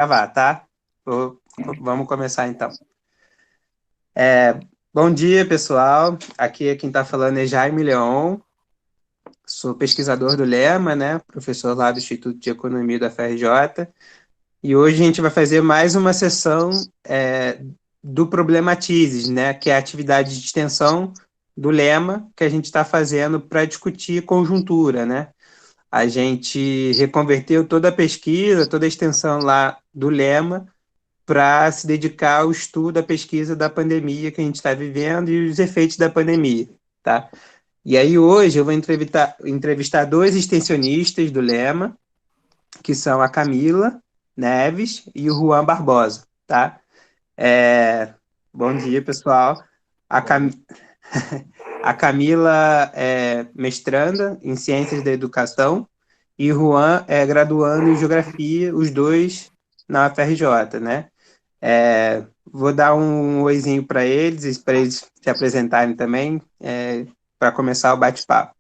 Gravar, tá? Vamos começar então. Bom dia, pessoal. Aqui quem está falando é Jaime Leon. Sou pesquisador do Lema, né? Professor lá do Instituto de Economia da FRJ. E hoje a gente vai fazer mais uma sessão do Problematizes, né? Que é a atividade de extensão do Lema que a gente está fazendo para discutir conjuntura, né? A gente reconverteu toda a pesquisa, toda a extensão lá do Lema para se dedicar ao estudo, à pesquisa da pandemia que a gente está vivendo e os efeitos da pandemia, tá? E aí hoje eu vou entrevistar dois extensionistas do Lema, que são a Camila Neves e o Juan Barbosa, tá? Bom dia, pessoal. A, Bom, Cam... a Camila é mestranda em Ciências da Educação e o Juan é graduando em Geografia, os dois na UFRJ, né? Vou dar um oizinho para eles se apresentarem também, para começar o bate-papo.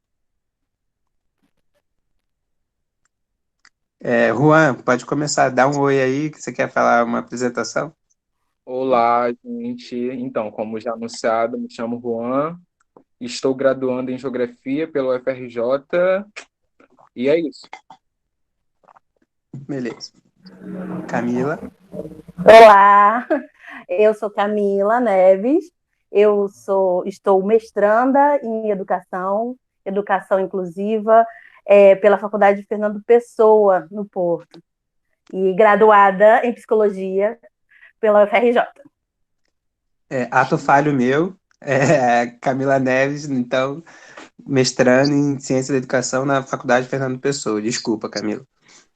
Juan, pode começar, dá um oi aí, que você quer falar uma apresentação? olá, gente. Então, como já anunciado, me chamo Juan, estou graduando em Geografia pelo UFRJ e é isso. Beleza. Camila, Olá, eu sou Camila Neves, estou mestranda em educação inclusiva, pela Faculdade Fernando Pessoa, no Porto, e graduada em psicologia pela UFRJ. ato falho meu, Camila Neves, então, mestrando em Ciência da Educação na Faculdade Fernando Pessoa. Desculpa, Camila.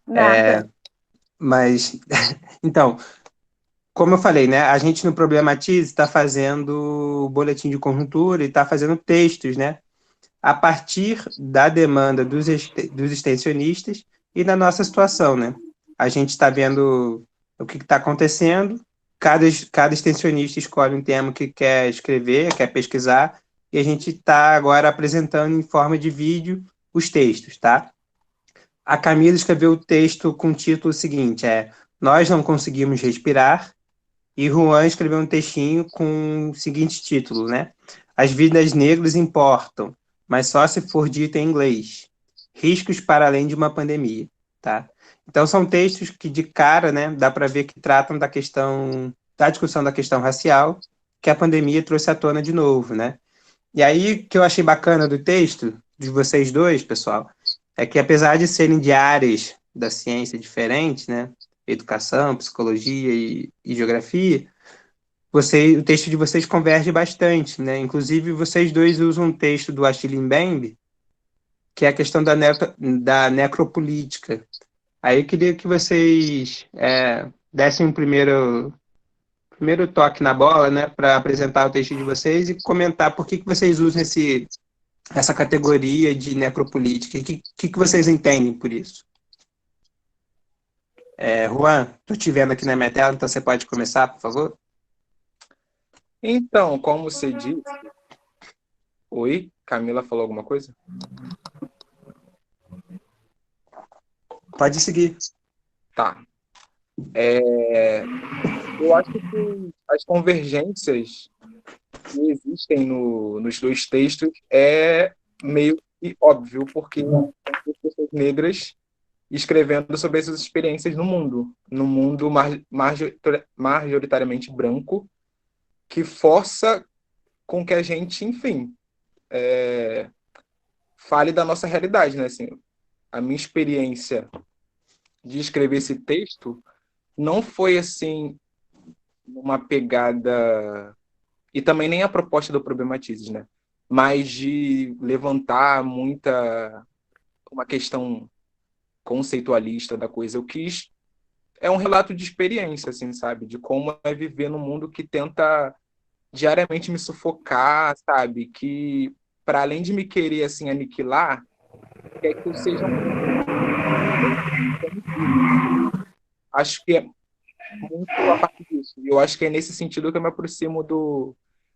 Nada. Mas, então, como eu falei, né? A gente no Problematize está fazendo boletim de conjuntura e está fazendo textos, né? A partir da demanda dos extensionistas e da nossa situação, né? A gente está vendo o que está acontecendo, cada extensionista escolhe um tema que quer escrever, quer pesquisar, e a gente está agora apresentando em forma de vídeo os textos, tá? A Camila escreveu o texto com o título seguinte, Nós não conseguimos respirar, e Juan escreveu um textinho com o seguinte título, né? As vidas negras importam, mas só se for dito em inglês. Riscos para além de uma pandemia, tá? Então são textos que de cara, né, dá para ver que tratam da discussão da questão racial que a pandemia trouxe à tona de novo, né? E aí o que eu achei bacana do texto de vocês dois, pessoal, é que apesar de serem de áreas da ciência diferentes, né, educação, psicologia e geografia, o texto de vocês converge bastante, né? Inclusive, vocês dois usam um texto do Achille Mbembe, que é a questão da necropolítica. Aí eu queria que vocês dessem um primeiro toque na bola, né, para apresentar o texto de vocês e comentar por que vocês usam essa categoria de necropolítica. O que vocês entendem por isso? Juan, estou te vendo aqui na minha tela, então você pode começar, por favor? Então, como você disse, oi, Camila falou alguma coisa? Pode seguir. Tá. Eu acho que as convergências que existem nos dois textos é meio que óbvio, porque são duas pessoas negras escrevendo sobre as suas experiências no mundo majoritariamente branco, que força com que a gente, enfim, fale da nossa realidade, né? Assim, a minha experiência de escrever esse texto não foi assim uma pegada e também nem a proposta do Problematizes, né? Mas de levantar muita uma questão conceitualista da coisa. Eu quis é um relato de experiência, assim, sabe? De como é viver num mundo que tenta diariamente me sufocar, sabe? Que, para além de me querer, assim, aniquilar, quer que eu seja acho que é muito a partir disso. E eu acho que é nesse sentido que eu me aproximo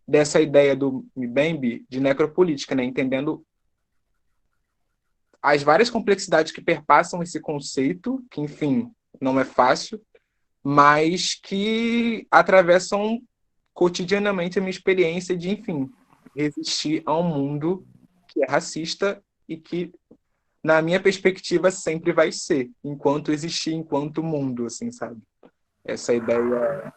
dessa ideia do Mbembe de necropolítica, né? Entendendo as várias complexidades que perpassam esse conceito, que, enfim, não é fácil, mas que atravessam cotidianamente a minha experiência de, enfim, resistir a um mundo que é racista e que, na minha perspectiva, sempre vai ser, enquanto existir enquanto mundo, assim, sabe? Essa ideia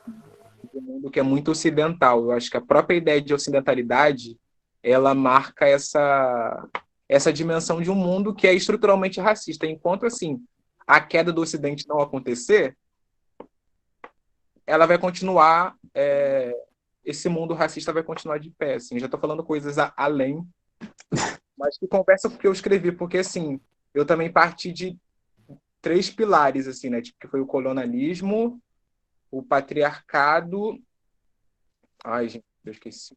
de mundo que é muito ocidental. Eu acho que a própria ideia de ocidentalidade, ela marca essa dimensão de um mundo que é estruturalmente racista. Enquanto, assim, a queda do Ocidente não acontecer, ela vai continuar, esse mundo racista vai continuar de pé, assim. Já estou falando coisas além, mas que conversa com o que eu escrevi, porque, assim, eu também parti de 3 pilares, assim, né? Tipo, que foi o colonialismo, o patriarcado... Ai, gente, eu esqueci.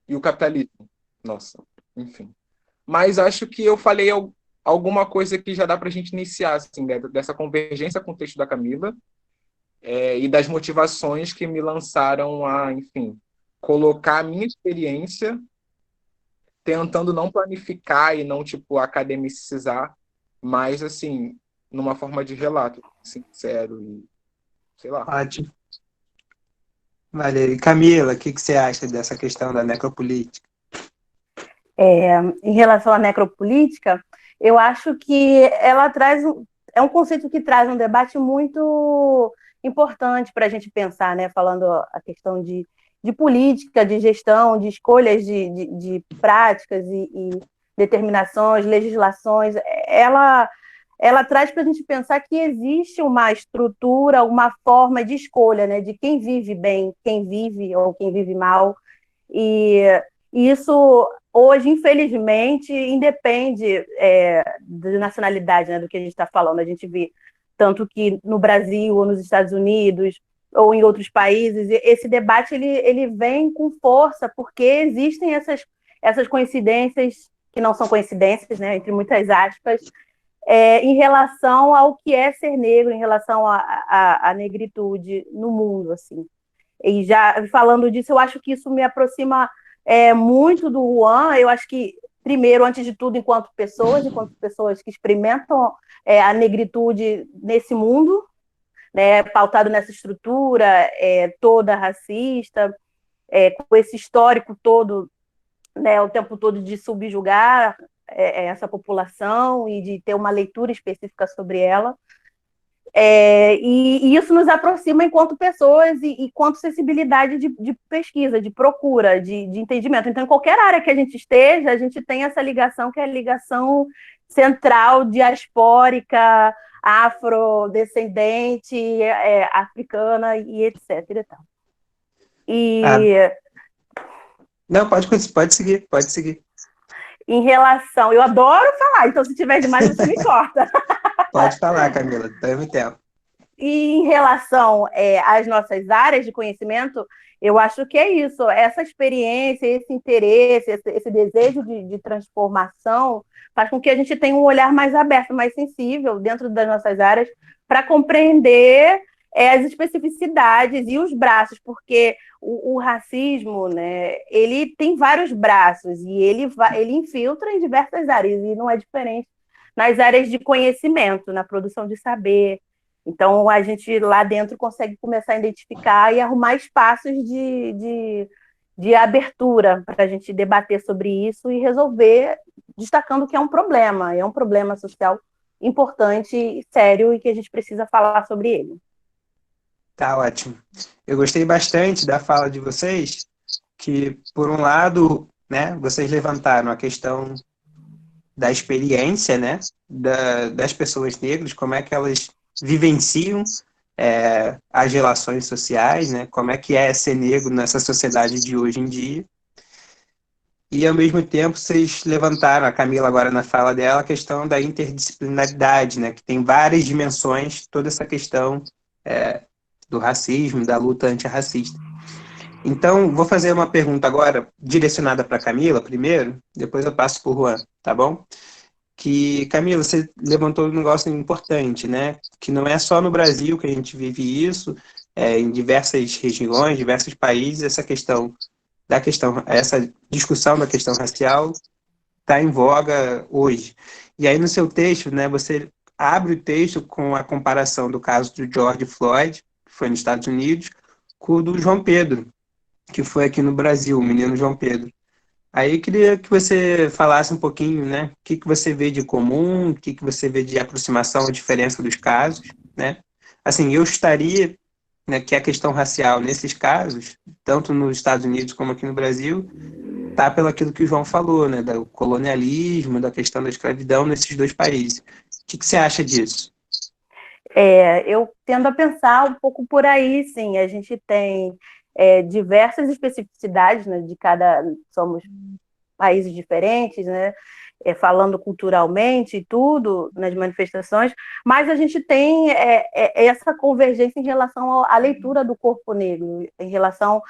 E o capitalismo. Nossa, enfim. Mas acho que eu falei alguma coisa que já dá para a gente iniciar, assim, né? Dessa convergência com o texto da Camila, e das motivações que me lançaram a, enfim, colocar a minha experiência, tentando não planificar e não, tipo, academicizar, mas, assim, numa forma de relato sincero e, sei lá. Ótimo. Valeu. E Camila, o que você acha dessa questão da necropolítica? Em relação à necropolítica, eu acho que ela traz é um conceito que traz um debate muito importante para a gente pensar, né? Falando a questão de política, de gestão, de escolhas de práticas e determinações, legislações. Ela traz para a gente pensar que existe uma estrutura, uma forma de escolha, né? De quem vive bem, quem vive ou quem vive mal. E isso, hoje, infelizmente, independe de nacionalidade, né, do que a gente está falando. A gente vê tanto que no Brasil, ou nos Estados Unidos, ou em outros países, esse debate ele vem com força, porque existem essas coincidências, que não são coincidências, né, entre muitas aspas, em relação ao que é ser negro, em relação à negritude no mundo, assim. E já falando disso, eu acho que isso me aproxima muito do Juan. Eu acho que, primeiro, antes de tudo, enquanto pessoas que experimentam a negritude nesse mundo, né, pautado nessa estrutura toda racista, com esse histórico todo, né, o tempo todo de subjugar essa população e de ter uma leitura específica sobre ela. E isso nos aproxima enquanto pessoas e enquanto sensibilidade de pesquisa, de procura, de entendimento. Então, em qualquer área que a gente esteja, a gente tem essa ligação, que é a ligação central, diaspórica, afrodescendente, africana e etc. E tal. Não, pode seguir, pode seguir. Em relação... Eu adoro falar, então se tiver demais, você me corta. Pode falar, Camila, tome tempo. E em relação às nossas áreas de conhecimento, eu acho que é isso, essa experiência, esse interesse, esse desejo de transformação faz com que a gente tenha um olhar mais aberto, mais sensível dentro das nossas áreas para compreender as especificidades e os braços, porque o racismo, né, ele tem vários braços e ele infiltra em diversas áreas, e não é diferente nas áreas de conhecimento, na produção de saber. Então, a gente lá dentro consegue começar a identificar e arrumar espaços de abertura para a gente debater sobre isso e resolver, destacando que é um problema social importante e sério e que a gente precisa falar sobre ele. Tá ótimo. Eu gostei bastante da fala de vocês, que, por um lado, né, vocês levantaram a questão da experiência, né, das pessoas negras, como é que elas vivenciam as relações sociais, né, como é que é ser negro nessa sociedade de hoje em dia. E, ao mesmo tempo, vocês levantaram, a Camila agora na fala dela, a questão da interdisciplinaridade, né, que tem várias dimensões, toda essa questão do racismo, da luta antirracista. Então, vou fazer uma pergunta agora, direcionada para a Camila primeiro, depois eu passo para o Juan, tá bom? Que, Camila, você levantou um negócio importante, né? Que não é só no Brasil que a gente vive isso, em diversas regiões, diversos países, essa discussão da questão racial está em voga hoje. E aí, no seu texto, né, você abre o texto com a comparação do caso do George Floyd, que foi nos Estados Unidos, com o do João Pedro, que foi aqui no Brasil, o menino João Pedro. Aí eu queria que você falasse um pouquinho, né? O que você vê de comum, o que você vê de aproximação, a diferença dos casos, né? Assim, eu estaria, né, que a questão racial nesses casos, tanto nos Estados Unidos como aqui no Brasil, tá pelo aquilo que o João falou, né? Do colonialismo, da questão da escravidão nesses dois países. O que você acha disso? Eu tendo a pensar um pouco por aí, sim. A gente tem diversas especificidades, né, de cada. Somos países diferentes, né, falando culturalmente e tudo nas manifestações, mas a gente tem essa convergência em relação à leitura do corpo negro, em relação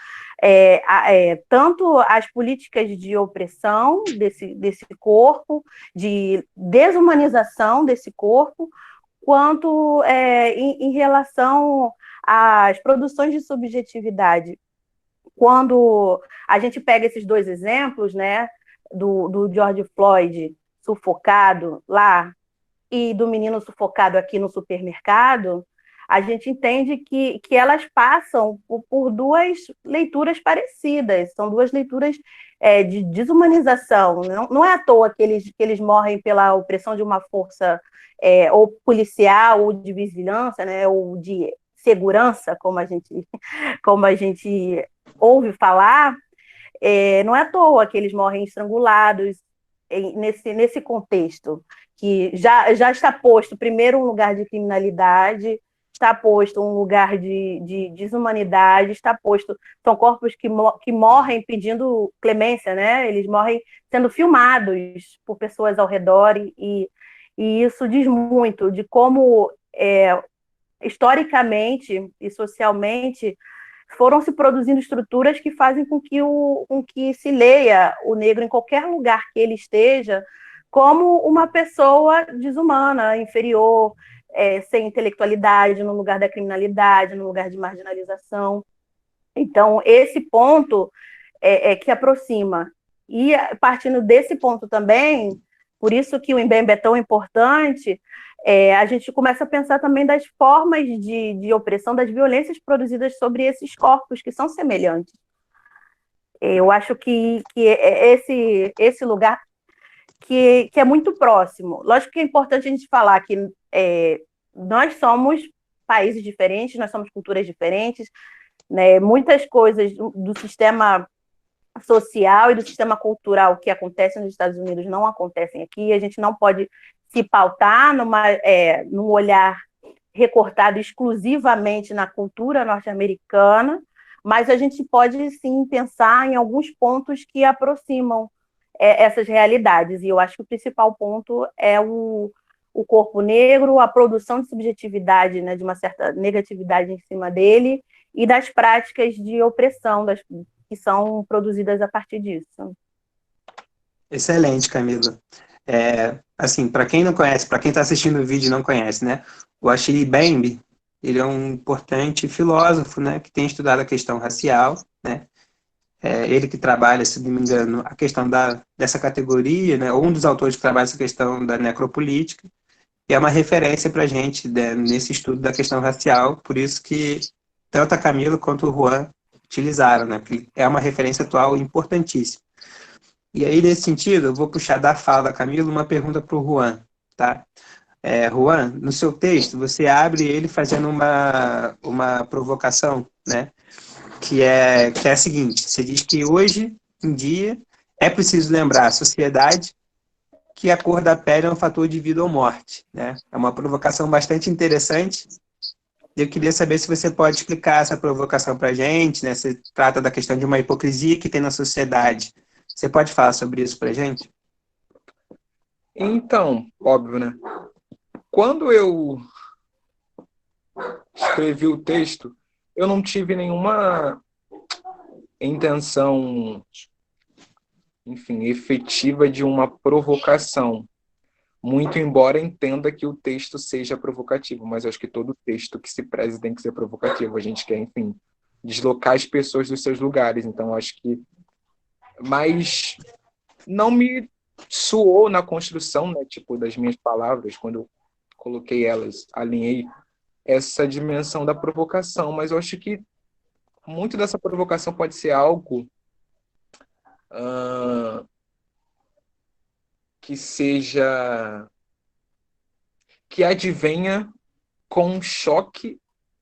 tanto às políticas de opressão desse corpo, de desumanização desse corpo, quanto em relação às produções de subjetividade. Quando a gente pega esses dois exemplos, né, do George Floyd sufocado lá e do menino sufocado aqui no supermercado, a gente entende que elas passam por duas leituras parecidas, são duas leituras de desumanização. Não é à toa que eles morrem pela opressão de uma força ou policial, ou de vigilância, né, ou de segurança, como a gente ouve falar. Não é à toa que eles morrem estrangulados nesse contexto, que já está posto, primeiro, um lugar de criminalidade, está posto um lugar de desumanidade, está posto, são corpos que morrem pedindo clemência, né? Eles morrem sendo filmados por pessoas ao redor, e isso diz muito de como, historicamente e socialmente, foram se produzindo estruturas que fazem com que se leia o negro em qualquer lugar que ele esteja como uma pessoa desumana, inferior, sem intelectualidade, no lugar da criminalidade, no lugar de marginalização. Então, esse ponto que aproxima. E, partindo desse ponto também, por isso que o Mbembe é tão importante, a gente começa a pensar também das formas de opressão, das violências produzidas sobre esses corpos que são semelhantes. Eu acho que esse lugar que é muito próximo. Lógico que é importante a gente falar que nós somos países diferentes, nós somos culturas diferentes, né? Muitas coisas do sistema social e do sistema cultural que acontecem nos Estados Unidos não acontecem aqui. A gente não pode se pautar num olhar recortado exclusivamente na cultura norte-americana, mas a gente pode, sim, pensar em alguns pontos que aproximam essas realidades. E eu acho que o principal ponto é o corpo negro, a produção de subjetividade, né, de uma certa negatividade em cima dele, e das práticas de opressão que são produzidas a partir disso. Excelente, Camila. Assim, para quem não conhece, para quem está assistindo o vídeo e não conhece, né, o Achille Mbembe, ele é um importante filósofo, né, que tem estudado a questão racial, né, ele que trabalha, se não me engano, a questão dessa categoria, né, um dos autores que trabalha essa questão da necropolítica, e é uma referência para a gente, né, nesse estudo da questão racial, por isso que tanto a Camila quanto o Juan utilizaram, né, porque é uma referência atual importantíssima. E aí, nesse sentido, eu vou puxar da fala da Camila uma pergunta para o Juan, tá? Juan, no seu texto, você abre ele fazendo uma provocação, né? Que é a seguinte: você diz que hoje em dia é preciso lembrar a sociedade que a cor da pele é um fator de vida ou morte, né? É uma provocação bastante interessante. Eu queria saber se você pode explicar essa provocação para a gente, né? Você trata da questão de uma hipocrisia que tem na sociedade. Você pode falar sobre isso para a gente? Então, óbvio, né? Quando eu escrevi o texto, eu não tive nenhuma intenção, enfim, efetiva de uma provocação. Muito embora entenda que o texto seja provocativo, mas acho que todo texto que se preze tem que ser provocativo. A gente quer, enfim, deslocar as pessoas dos seus lugares. Então, acho que... Mas não me soou na construção, né, tipo, das minhas palavras, quando eu coloquei elas, alinhei essa dimensão da provocação, mas eu acho que muito dessa provocação pode ser algo ah, que seja, que advenha com um choque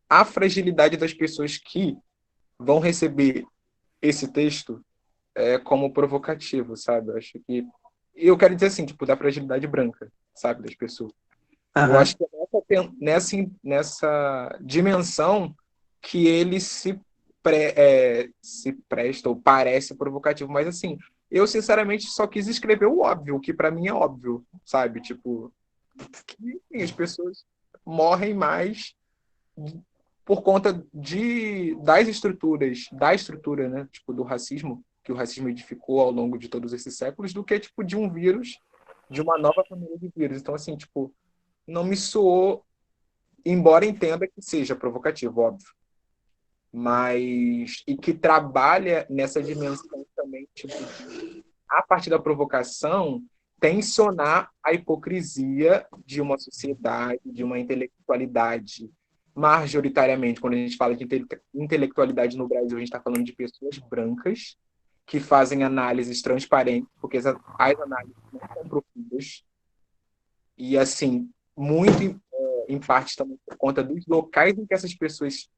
à fragilidade das pessoas que vão receber esse texto como provocativo, sabe? Eu acho que. Eu quero dizer assim, tipo, da fragilidade branca, sabe, das pessoas. Eu Aham. acho que é nessa dimensão que ele se presta ou parece provocativo, mas assim, eu sinceramente só quis escrever o óbvio, o que para mim é óbvio, sabe? Tipo, que enfim, as pessoas morrem mais por conta das estruturas, da estrutura, né, tipo, do racismo, que o racismo edificou ao longo de todos esses séculos, do que, tipo, de um vírus, de uma nova família de vírus. Então, assim, tipo, não me soou, embora entenda que seja provocativo, óbvio, mas, e que trabalha nessa dimensão também, tipo, a partir da provocação, tensionar a hipocrisia de uma sociedade, de uma intelectualidade. Majoritariamente, quando a gente fala de intelectualidade no Brasil, a gente está falando de pessoas brancas que fazem análises transparentes, porque as análises não são profundas. E, assim, muito em parte também por conta dos locais em que essas pessoas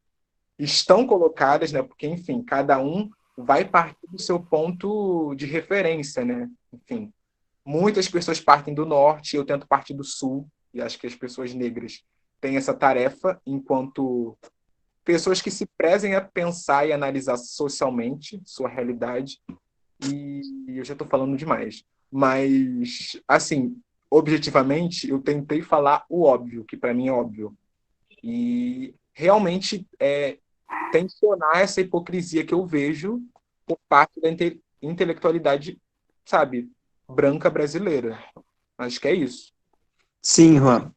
estão colocadas, né? Porque, enfim, cada um vai partir do seu ponto de referência, né? Enfim, muitas pessoas partem do norte, eu tento partir do sul, e acho que as pessoas negras têm essa tarefa, enquanto pessoas que se prezem a pensar e analisar socialmente sua realidade, e eu já estou falando demais. Mas, assim, objetivamente, eu tentei falar o óbvio, que para mim é óbvio. E realmente tensionar essa hipocrisia que eu vejo por parte da intelectualidade, sabe, branca brasileira. Acho que é isso. Sim, Juan,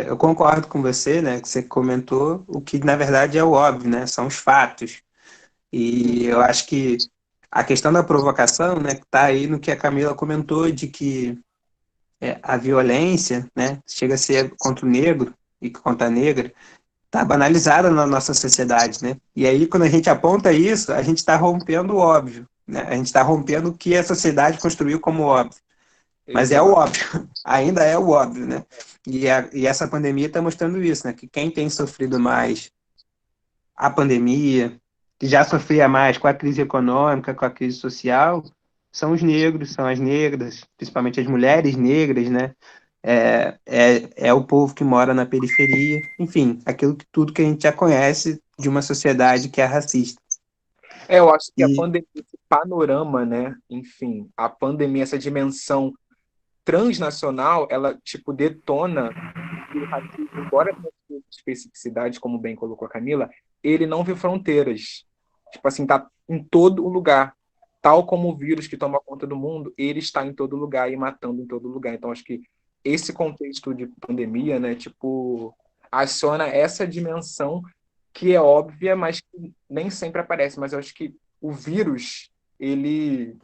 eu concordo com você, né, que você comentou o que na verdade é o óbvio, né, são os fatos. E eu acho que a questão da provocação, né, está aí no que a Camila comentou, de que a violência, né, chega a ser contra o negro e contra a negra, está banalizada na nossa sociedade, né? E aí, quando a gente aponta isso, a gente está rompendo o óbvio, né? A gente está rompendo o que a sociedade construiu como óbvio. Mas é o Exato. óbvio, ainda é o óbvio, né? E essa pandemia está mostrando isso, né? Que quem tem sofrido mais a pandemia, que já sofria mais com a crise econômica, com a crise social, são os negros, são as negras, principalmente as mulheres negras, né? É o povo que mora na periferia, enfim, tudo que a gente já conhece de uma sociedade que é racista. Eu acho que a E pandemia, esse panorama, né? Enfim, a pandemia, essa dimensão transnacional, ela, tipo, detona que o racismo, embora tenha sua especificidade, como bem colocou a Camila, ele não vê fronteiras. Tipo assim, tá em todo lugar. Tal como o vírus que toma conta do mundo, ele está em todo lugar e matando em todo lugar. Então, acho que esse contexto de pandemia, né, tipo, aciona essa dimensão que é óbvia, mas que nem sempre aparece. Mas eu acho que o vírus, ele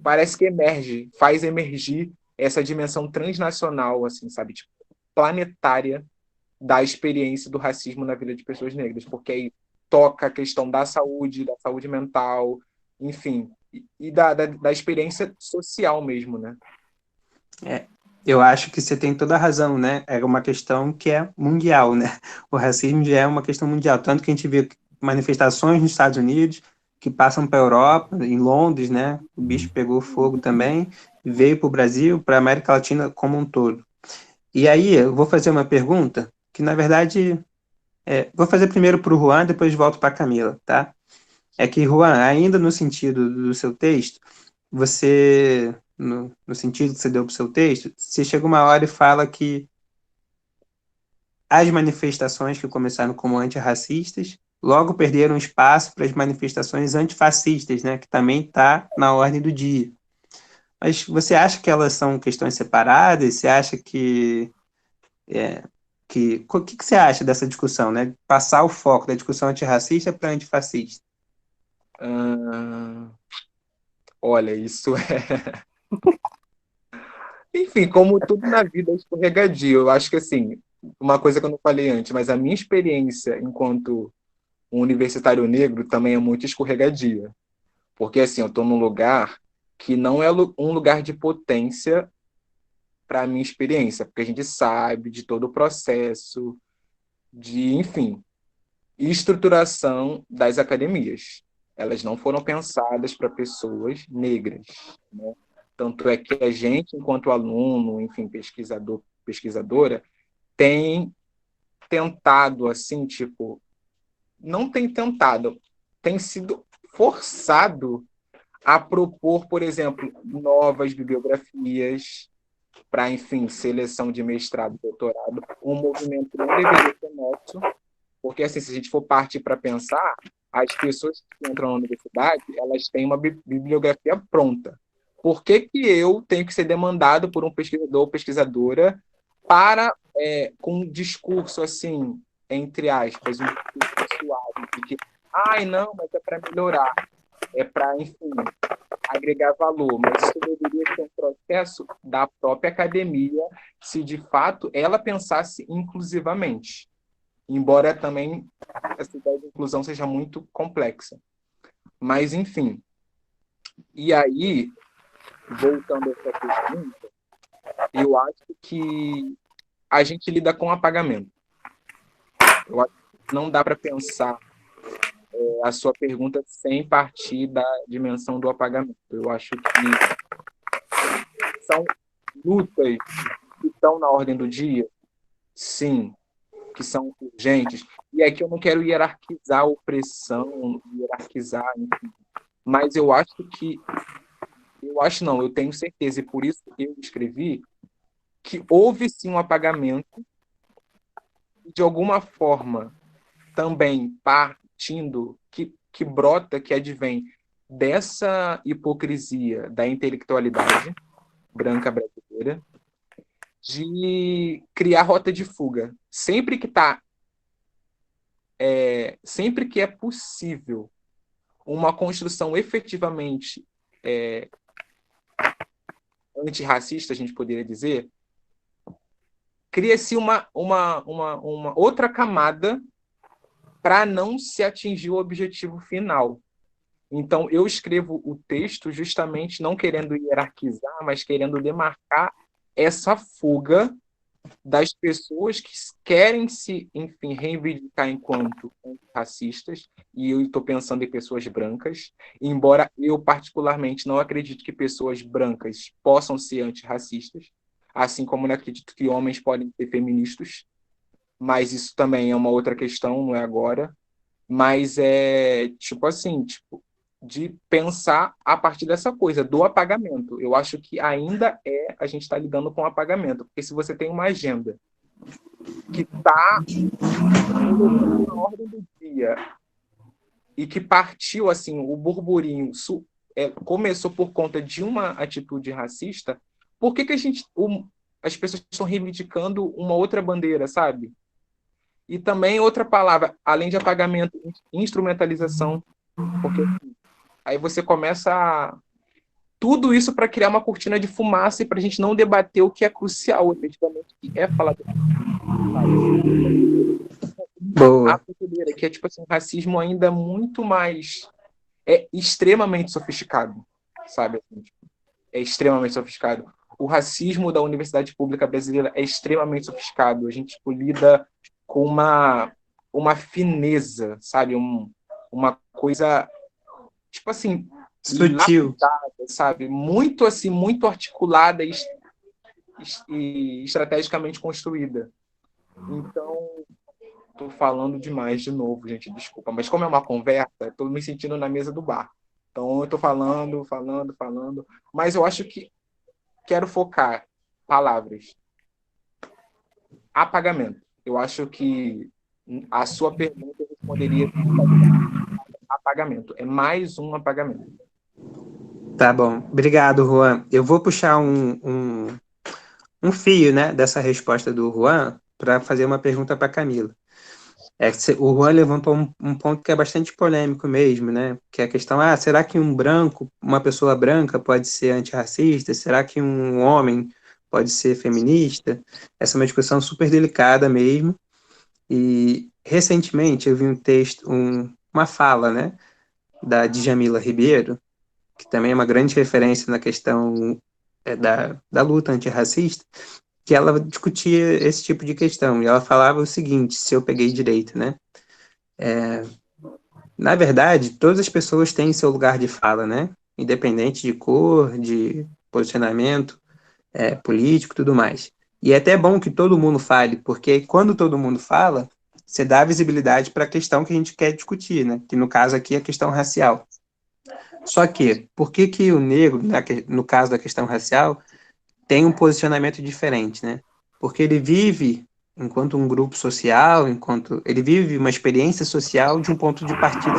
parece que emerge, faz emergir essa dimensão transnacional, assim, sabe? Tipo, planetária da experiência do racismo na vida de pessoas negras, porque aí toca a questão da saúde mental, enfim, e da experiência social mesmo, né? eu acho que você tem toda a razão, né? É uma questão que é mundial, né? O racismo já é uma questão mundial, tanto que a gente vê manifestações nos Estados Unidos que passam para a Europa, em Londres, né? O bicho pegou fogo também, veio para o Brasil, para a América Latina como um todo. E aí, eu vou fazer uma pergunta que, na verdade, vou fazer primeiro para o Juan, depois volto para a Camila, tá? É que, Juan, ainda no sentido do seu texto, no sentido que você deu para o seu texto, você chega uma hora e fala que as manifestações que começaram como antirracistas logo perderam espaço para as manifestações antifascistas, né? Que também está na ordem do dia. Mas você acha que elas são questões separadas? Você acha o que você acha dessa discussão, né? Passar o foco da discussão antirracista para antifascista. Ah, olha, isso é Enfim, como tudo na vida é escorregadio. Eu acho que, assim, uma coisa que eu não falei antes, mas a minha experiência enquanto um universitário negro também é muito escorregadia. Porque, assim, eu estou num lugar que não é um lugar de potência para a minha experiência, porque a gente sabe de todo o processo de, enfim, estruturação das academias. Elas não foram pensadas para pessoas negras, né? Tanto é que a gente, enquanto aluno, enfim, pesquisador, pesquisadora, tem tentado, assim, tipo, não tem tentado, tem sido forçado a propor, por exemplo, novas bibliografias para, enfim, seleção de mestrado, doutorado. Um movimento não deveria ser nosso, porque, assim, se a gente for partir para pensar, as pessoas que entram na universidade, elas têm uma bibliografia pronta. Por que que eu tenho que ser demandado por um pesquisador ou pesquisadora para, com um discurso, assim, entre aspas, um discurso suave, de que, ai, não, mas é para melhorar, é para, enfim, agregar valor, mas isso deveria ser um processo da própria academia, se de fato ela pensasse inclusivamente, embora também essa ideia de inclusão seja muito complexa. Mas, enfim, e aí, voltando a essa pergunta, eu acho que a gente lida com apagamento. Eu acho que não dá para pensar a sua pergunta sem partir da dimensão do apagamento. Eu acho que são lutas que estão na ordem do dia, sim, que são urgentes. E aqui eu não quero hierarquizar a opressão, hierarquizar, enfim. Mas eu acho que, eu tenho certeza, e por isso eu escrevi, que houve sim um apagamento, e de alguma forma também partindo, que brota, que advém dessa hipocrisia da intelectualidade branca brasileira, de criar rota de fuga. Sempre que é possível uma construção efetivamente antirracista, a gente poderia dizer, cria-se uma outra camada para não se atingir o objetivo final. Então, eu escrevo o texto justamente não querendo hierarquizar, mas querendo demarcar essa fuga das pessoas que querem se, enfim, reivindicar enquanto racistas, e eu estou pensando em pessoas brancas, embora eu particularmente não acredite que pessoas brancas possam ser antirracistas, assim como não acredito que homens podem ser feministas, mas isso também é uma outra questão, não é agora, mas é tipo assim, tipo, de pensar a partir dessa coisa, do apagamento. Eu acho que ainda a gente está lidando com apagamento, porque se você tem uma agenda que está na ordem do dia e que partiu, assim, o burburinho começou por conta de uma atitude racista, por que as pessoas estão reivindicando uma outra bandeira, sabe? E também outra palavra, além de apagamento, instrumentalização, porque aí você começa tudo isso para criar uma cortina de fumaça e para a gente não debater o que é crucial, efetivamente, que é falar do Boa. a brasileira, que é tipo assim, um racismo ainda muito mais extremamente sofisticado, sabe? É extremamente sofisticado. O racismo da universidade pública brasileira é extremamente sofisticado. A gente tipo, lida com uma fineza, sabe? Uma coisa tipo assim, Sutil. lapidada, sabe? Muito assim, muito articulada e estrategicamente construída. Então, tô falando demais de novo, gente, desculpa. Mas como é uma conversa, estou me sentindo na mesa do bar. Então, eu tô falando. Mas eu acho que quero focar palavras. Apagamento. Eu acho que a sua pergunta eu responderia apagamento. É mais um apagamento. Tá bom. Obrigado, Juan. Eu vou puxar um fio, né, dessa resposta do Juan para fazer uma pergunta para Camila. O Juan levantou um ponto que é bastante polêmico mesmo, né? Que é a questão, será que uma pessoa branca pode ser antirracista? Será que um homem pode ser feminista. Essa é uma discussão super delicada mesmo. E recentemente eu vi um texto, uma fala, né, da Djamila Ribeiro, que também é uma grande referência na questão da luta antirracista, que ela discutia esse tipo de questão. E ela falava o seguinte, se eu peguei direito, né? Na verdade, todas as pessoas têm seu lugar de fala, né? Independente de cor, de posicionamento político e tudo mais. E é até bom que todo mundo fale, porque quando todo mundo fala, você dá visibilidade para a questão que a gente quer discutir, né? Que no caso aqui é a questão racial. Só que, por que que o negro, no caso da questão racial, tem um posicionamento diferente, né? Porque ele vive enquanto um grupo social, enquanto ele vive uma experiência social de um ponto de partida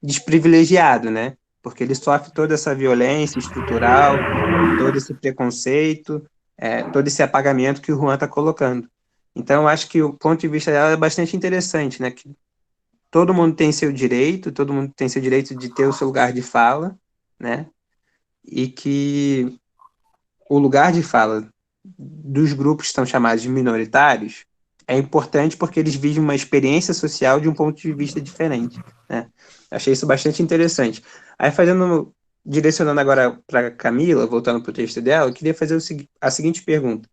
desprivilegiado, né? Porque ele sofre toda essa violência estrutural, todo esse preconceito, todo esse apagamento que o Juan está colocando. Então, eu acho que o ponto de vista dela é bastante interessante, né? Que todo mundo tem seu direito, todo mundo tem seu direito de ter o seu lugar de fala, né? E que o lugar de fala dos grupos que são chamados de minoritários é importante porque eles vivem uma experiência social de um ponto de vista diferente, né? Achei isso bastante interessante. Aí direcionando agora para Camila, voltando para o texto dela, eu queria fazer a seguinte pergunta.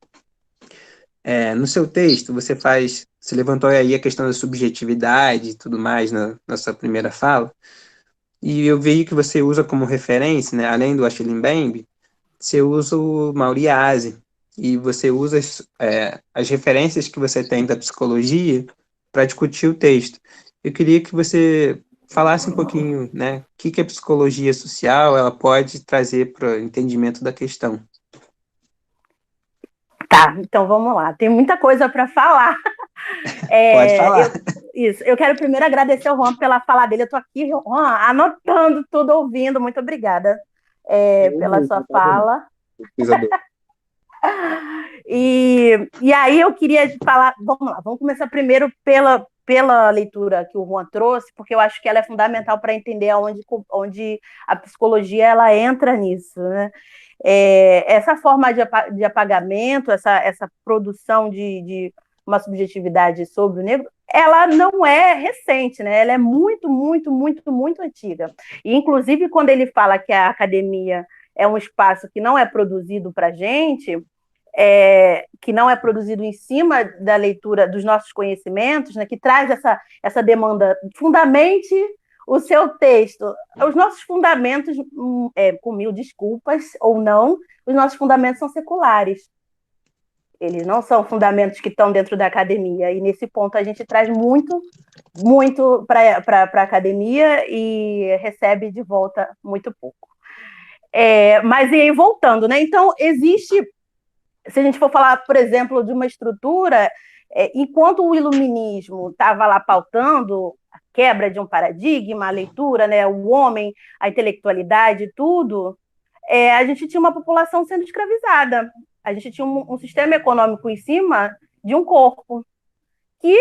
No seu texto, você levantou aí a questão da subjetividade e tudo mais na sua primeira fala, e eu vi que você usa como referência, né, além do Achille Mbembe, você usa o Mauriase, e você usa as referências que você tem da psicologia para discutir o texto. Eu queria que você falasse um pouquinho, né, o que a psicologia social ela pode trazer para o entendimento da questão. Tá, então vamos lá. Tem muita coisa para falar. Pode falar. Eu quero primeiro agradecer ao Juan pela fala dele. Eu estou aqui, Juan, anotando tudo, ouvindo. Muito obrigada pela sua fala. E aí eu queria falar, vamos lá, vamos começar primeiro pela leitura que o Juan trouxe, porque eu acho que ela é fundamental para entender onde a psicologia ela entra nisso, né? Essa forma de apagamento, essa produção de uma subjetividade sobre o negro, ela não é recente, né? Ela é muito, muito, muito, muito antiga. E, inclusive, quando ele fala que a academia é um espaço que não é produzido para a gente, que não é produzido em cima da leitura dos nossos conhecimentos, né, que traz essa demanda, fundamente o seu texto. Os nossos fundamentos, com mil desculpas ou não, os nossos fundamentos são seculares. Eles não são fundamentos que estão dentro da academia, e nesse ponto a gente traz muito, muito para a academia e recebe de volta muito pouco. Mas e aí, voltando, né? Então, existe, se a gente for falar, por exemplo, de uma estrutura, enquanto o iluminismo estava lá pautando a quebra de um paradigma, a leitura, né, o homem, a intelectualidade, tudo, a gente tinha uma população sendo escravizada. A gente tinha um sistema econômico em cima de um corpo que,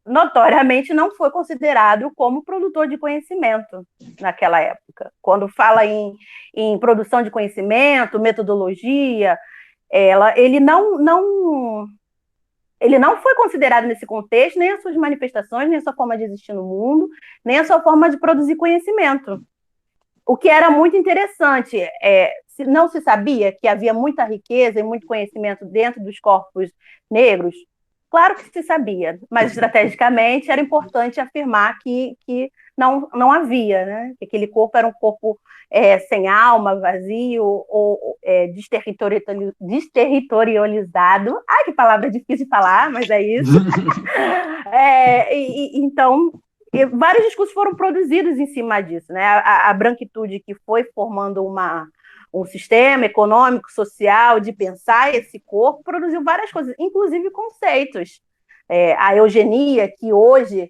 notoriamente, não foi considerado como produtor de conhecimento naquela época. Quando fala em produção de conhecimento, metodologia, ele não foi considerado nesse contexto, nem as suas manifestações, nem a sua forma de existir no mundo, nem a sua forma de produzir conhecimento. O que era muito interessante, não se sabia que havia muita riqueza e muito conhecimento dentro dos corpos negros? Claro que se sabia, mas estrategicamente era importante afirmar que não havia, né? Que aquele corpo era um corpo sem alma, vazio, ou desterritorializado. Ai, que palavra difícil de falar, mas é isso. Então, vários discursos foram produzidos em cima disso, né? A branquitude que foi formando um sistema econômico, social, de pensar esse corpo, produziu várias coisas, inclusive conceitos. A eugenia, que hoje,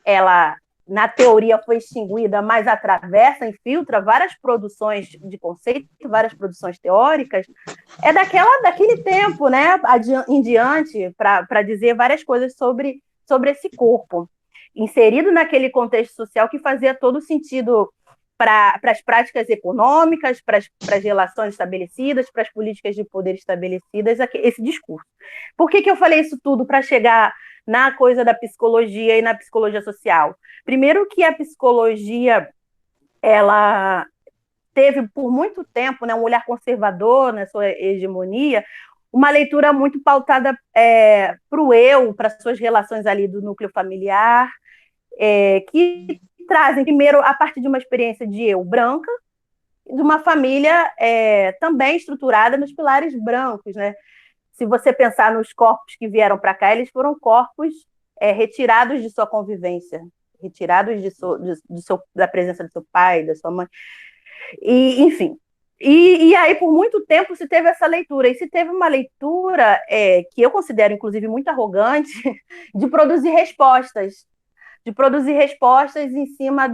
ela, na teoria, foi extinguida, mas atravessa, infiltra várias produções de conceito, várias produções teóricas, daquele tempo, né, em diante, para dizer várias coisas sobre esse corpo, inserido naquele contexto social que fazia todo sentido para as práticas econômicas, para as relações estabelecidas, para as políticas de poder estabelecidas, esse discurso. Por que eu falei isso tudo para chegar na coisa da psicologia e na psicologia social? Primeiro que a psicologia, ela teve por muito tempo, né, um olhar conservador na sua hegemonia, uma leitura muito pautada para o eu, para as suas relações ali do núcleo familiar, que trazem, primeiro, a partir de uma experiência de eu branca, de uma família também estruturada nos pilares brancos, né? Se você pensar nos corpos que vieram para cá, eles foram corpos retirados de sua convivência, retirados da presença do seu pai, da sua mãe, e, enfim. E aí, por muito tempo, se teve essa leitura, e se teve uma leitura que eu considero, inclusive, muito arrogante, de produzir respostas em cima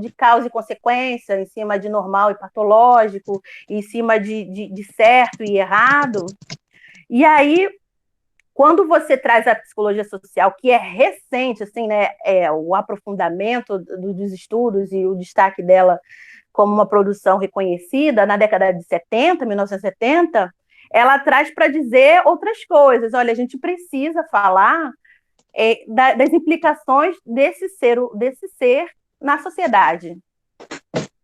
de causa e consequência, em cima de normal e patológico, em cima de certo e errado. E aí, quando você traz a psicologia social, que é recente, assim, né, o aprofundamento dos estudos e o destaque dela como uma produção reconhecida na década de 70, 1970, ela traz para dizer outras coisas. Olha, a gente precisa falar das implicações desse ser na sociedade.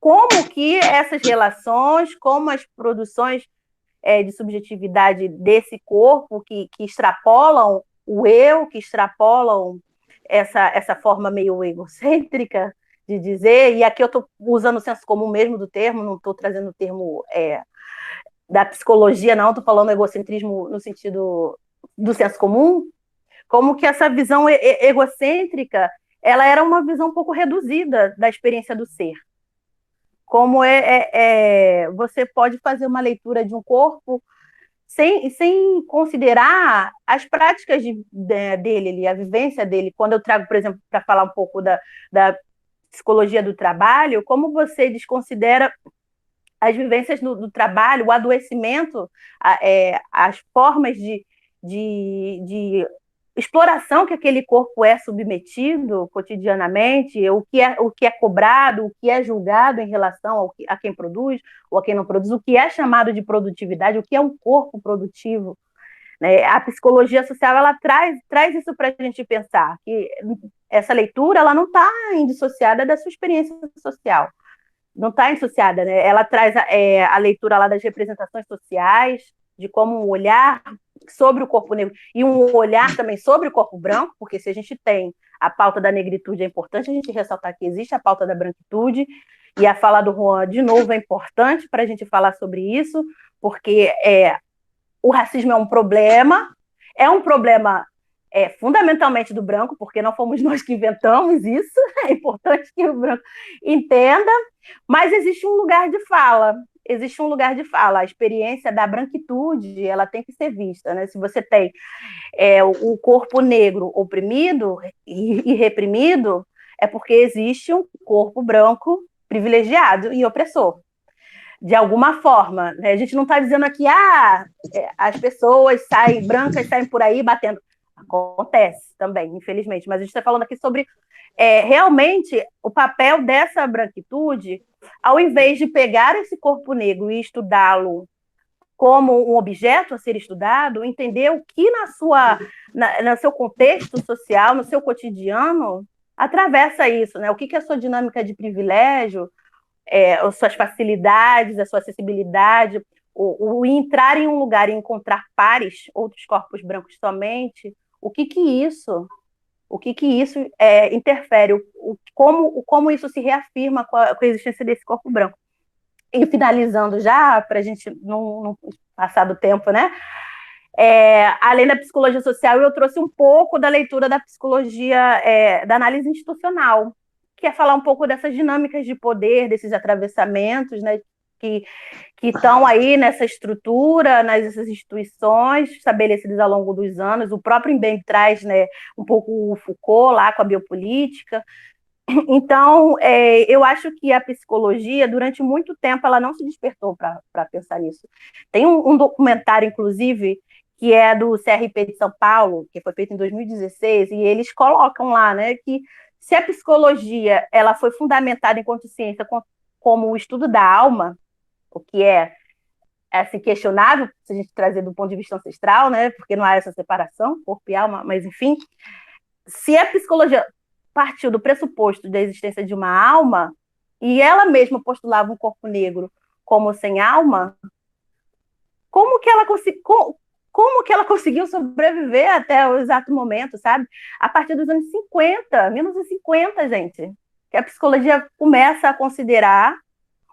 Como que essas relações, como as produções de subjetividade desse corpo que extrapolam o eu, que extrapolam essa forma meio egocêntrica de dizer, e aqui eu estou usando o senso comum mesmo do termo, não estou trazendo o termo da psicologia, não, estou falando egocentrismo no sentido do senso comum, como que essa visão egocêntrica, ela era uma visão um pouco reduzida da experiência do ser. Como você pode fazer uma leitura de um corpo sem considerar as práticas dele, a vivência dele. Quando eu trago, por exemplo, para falar um pouco da psicologia do trabalho, como você desconsidera as vivências do trabalho, o adoecimento, as formas de exploração que aquele corpo é submetido cotidianamente, o que é cobrado, o que é julgado em relação a quem produz ou a quem não produz, o que é chamado de produtividade, o que é um corpo produtivo. Né? A psicologia social, ela traz isso para a gente pensar, que essa leitura ela não está indissociada da sua experiência social, não está indissociada, né? Ela traz a leitura lá das representações sociais, de como um olhar sobre o corpo negro e um olhar também sobre o corpo branco, porque se a gente tem a pauta da negritude, é importante a gente ressaltar que existe a pauta da branquitude, e a fala do Juan, de novo, é importante para a gente falar sobre isso, porque o racismo é um problema fundamentalmente do branco, porque não fomos nós que inventamos isso, é importante que o branco entenda, mas existe um lugar de fala, a experiência da branquitude, ela tem que ser vista, né? Se você tem o corpo negro oprimido e reprimido, é porque existe um corpo branco privilegiado e opressor, de alguma forma, né? A gente não está dizendo aqui, as pessoas brancas saem por aí batendo. Acontece também, infelizmente, mas a gente está falando aqui sobre realmente o papel dessa branquitude, ao invés de pegar esse corpo negro e estudá-lo como um objeto a ser estudado, entender o que no seu contexto social, no seu cotidiano, atravessa isso, né? O que é a sua dinâmica de privilégio, as suas facilidades, a sua acessibilidade, o entrar em um lugar e encontrar pares, outros corpos brancos somente, o que isso interfere, como isso se reafirma com a existência desse corpo branco. E finalizando já, para a gente não passar do tempo, né? Além da psicologia social, eu trouxe um pouco da leitura da psicologia, da análise institucional, que é falar um pouco dessas dinâmicas de poder, desses atravessamentos, né, que estão aí nessa estrutura, nessas instituições estabelecidas ao longo dos anos. O próprio Mbembe traz, né, um pouco o Foucault lá com a biopolítica. Então, eu acho que a psicologia, durante muito tempo, ela não se despertou para pensar nisso. Tem um documentário, inclusive, que é do CRP de São Paulo, que foi feito em 2016, e eles colocam lá, né, que se a psicologia ela foi fundamentada enquanto ciência como o estudo da alma, o que é assim, questionável, se a gente trazer do ponto de vista ancestral, né? Porque não há essa separação, corpo e alma, mas enfim, se a psicologia partiu do pressuposto da existência de uma alma, e ela mesma postulava um corpo negro como sem alma, como que ela como que ela conseguiu sobreviver até o exato momento, sabe? A partir dos anos 50, 1950, gente, que a psicologia começa a considerar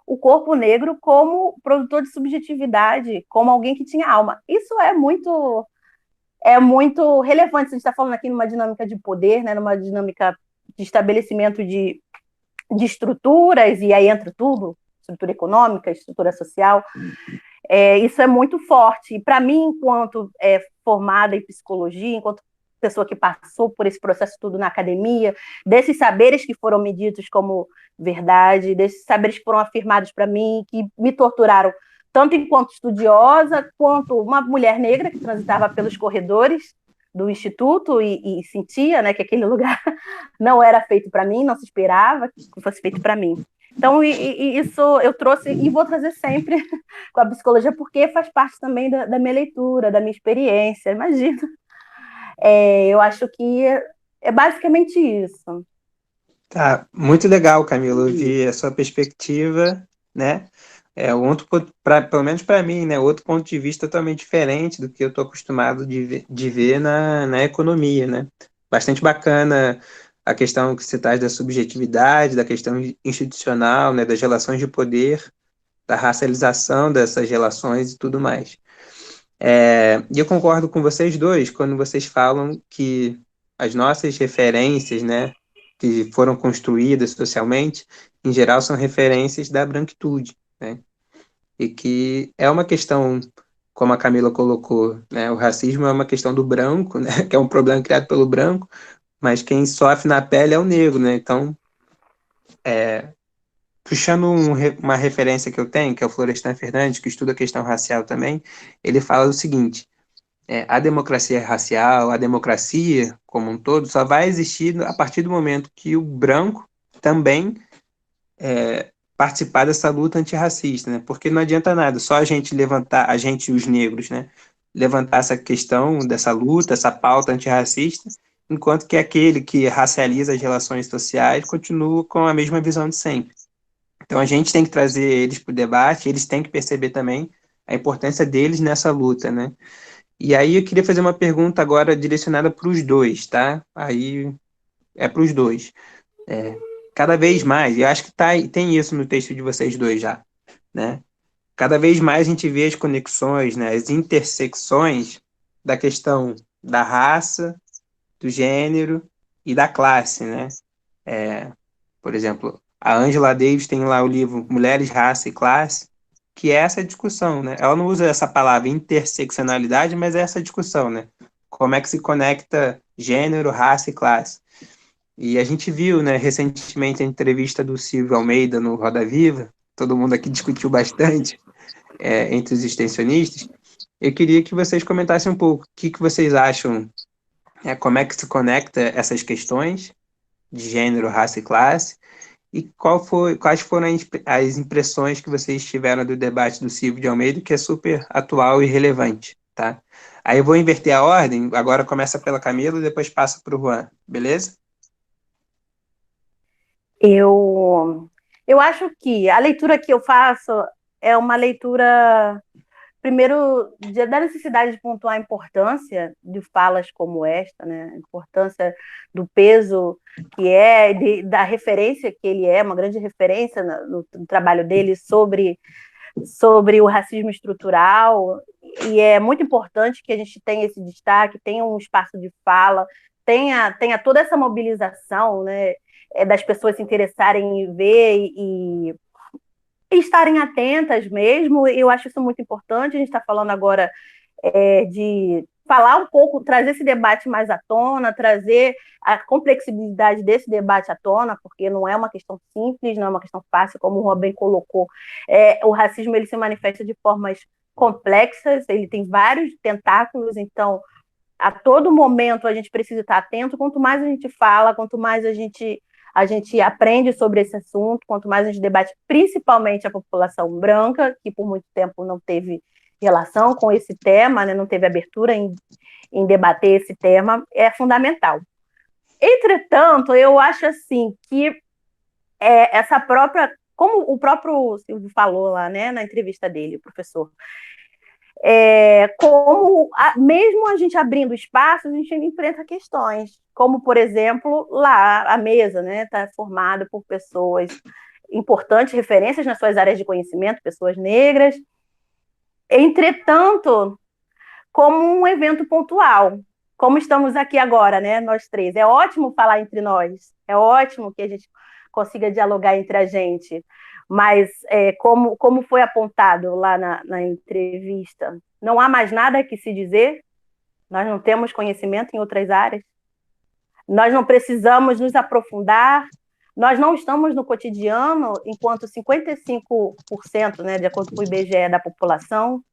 o corpo negro como produtor de subjetividade, como alguém que tinha alma. Isso é muito relevante. Se a gente está falando aqui numa dinâmica de poder, né, numa dinâmica de estabelecimento de estruturas, e aí entra tudo, estrutura econômica, estrutura social. Isso é muito forte. E para mim, enquanto formada em psicologia, enquanto pessoa que passou por esse processo tudo na academia, desses saberes que foram medidos como verdade, desses saberes que foram afirmados para mim, que me torturaram tanto enquanto estudiosa, quanto uma mulher negra que transitava pelos corredores do instituto e sentia, né, que aquele lugar não era feito para mim, não se esperava que fosse feito para mim. Então, isso eu trouxe e vou trazer sempre com a psicologia, porque faz parte também da minha leitura, da minha experiência, imagina. Eu acho que é basicamente isso. Tá, muito legal, Camila, ouvir a sua perspectiva, né? Pelo menos para mim, né? Outro ponto de vista totalmente diferente do que eu estou acostumado de ver na economia, né? Bastante bacana a questão que você traz da subjetividade, da questão institucional, né? Das relações de poder, da racialização dessas relações e tudo mais. E eu concordo com vocês dois quando vocês falam que as nossas referências, né, que foram construídas socialmente, em geral são referências da branquitude, né, e que é uma questão, como a Camila colocou, né, o racismo é uma questão do branco, né, que é um problema criado pelo branco, mas quem sofre na pele é o negro, né, então, puxando uma referência que eu tenho, que é o Florestan Fernandes, que estuda a questão racial também, ele fala o seguinte: a democracia racial, a democracia como um todo, só vai existir a partir do momento que o branco também participar dessa luta antirracista, né? Porque não adianta nada, só a gente levantar, a gente e os negros, né? Levantar essa questão dessa luta, essa pauta antirracista, enquanto que aquele que racializa as relações sociais continua com a mesma visão de sempre. Então a gente tem que trazer eles para o debate, eles têm que perceber também a importância deles nessa luta, né? E aí eu queria fazer uma pergunta agora direcionada para os dois, tá? Aí é para os dois. Cada vez mais, e eu acho que tem isso no texto de vocês dois já, né? Cada vez mais a gente vê as conexões, né, as intersecções da questão da raça, do gênero e da classe, né? Por exemplo, a Angela Davis tem lá o livro Mulheres, Raça e Classe, que é essa discussão, né? Ela não usa essa palavra interseccionalidade, mas é essa discussão, né? Como é que se conecta gênero, raça e classe. E a gente viu, né, recentemente a entrevista do Silvio Almeida no Roda Viva, todo mundo aqui discutiu bastante entre os extensionistas. Eu queria que vocês comentassem um pouco o que vocês acham, como é que se conecta essas questões de gênero, raça e classe, e quais foram as impressões que vocês tiveram do debate do Silvio de Almeida, que é super atual e relevante, tá? Aí eu vou inverter a ordem, agora começa pela Camila e depois passa para o Juan, beleza? Eu acho que a leitura que eu faço é uma leitura, primeiro, da necessidade de pontuar a importância de falas como esta, né? A importância do peso que da referência que ele é, uma grande referência no trabalho dele sobre o racismo estrutural, e é muito importante que a gente tenha esse destaque, tenha um espaço de fala, tenha toda essa mobilização, né, das pessoas se interessarem em ver e estarem atentas mesmo. Eu acho isso muito importante. A gente está falando agora de falar um pouco, trazer esse debate mais à tona, trazer a complexibilidade desse debate à tona, porque não é uma questão simples, não é uma questão fácil, como o Robin colocou. O racismo ele se manifesta de formas complexas, ele tem vários tentáculos, então a todo momento a gente precisa estar atento. Quanto mais a gente fala, quanto mais a gente a gente aprende sobre esse assunto, quanto mais a gente debate, principalmente a população branca, que por muito tempo não teve relação com esse tema, né, não teve abertura em debater esse tema, é fundamental. Entretanto, eu acho assim que essa própria, como o próprio Silvio falou lá, né, na entrevista dele, o professor, mesmo a gente abrindo espaço, a gente ainda enfrenta questões, como, por exemplo, lá a mesa, né, está formada por pessoas importantes, referências nas suas áreas de conhecimento, pessoas negras. Entretanto, como um evento pontual, como estamos aqui agora, né, nós três. É ótimo falar entre nós, é ótimo que a gente consiga dialogar entre a gente, mas como foi apontado lá na entrevista, não há mais nada que se dizer, nós não temos conhecimento em outras áreas, nós não precisamos nos aprofundar, nós não estamos no cotidiano, enquanto 55%, né, de acordo com o IBGE, da população.